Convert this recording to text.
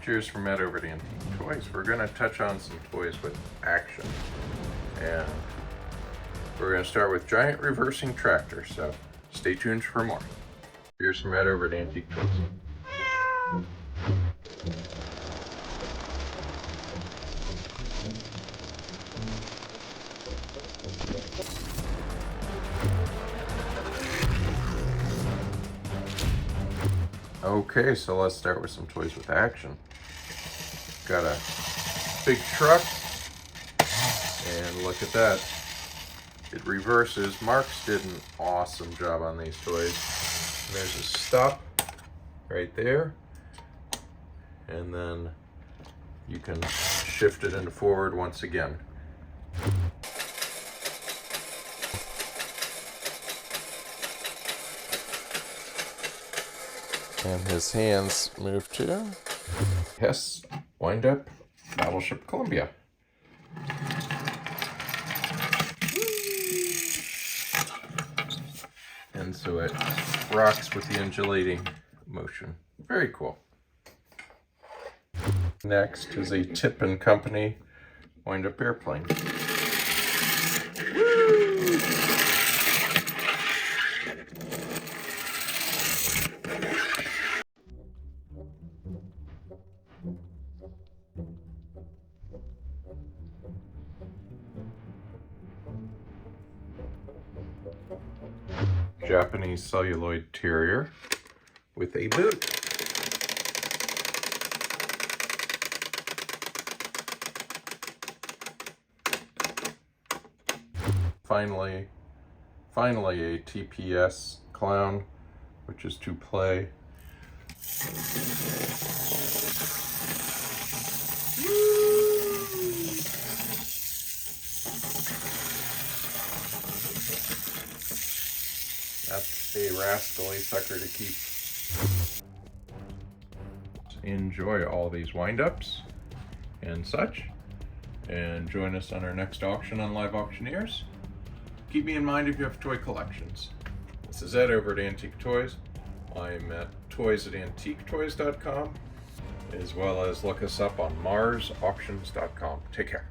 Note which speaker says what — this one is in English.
Speaker 1: Cheers from Ed over at Antique Toys. We're going to touch on some toys with action. And we're going to start with giant reversing tractor, so stay tuned for more. Cheers from Ed over at Antique Toys. Okay, so let's start with some toys with action. Got a big truck, and look at that. It reverses. Marx did an awesome job on these toys. There's a stop right there, and then you can shift it into forward once again. And his hands move to, yes, Windup, Battleship Columbia. And so it rocks with the undulating motion. Very cool. Next is a Tip and Company Windup airplane. Japanese celluloid terrier with a boot. Finally a TPS clown, which is to play. That's a rascally sucker to keep. Enjoy all these wind-ups and such, and join us on our next auction on Live Auctioneers. Keep me in mind if you have toy collections. This is Ed over at Antique Toys. I'm at AntiqueToys.com, as well as look us up on MarsAuctions.com. Take care.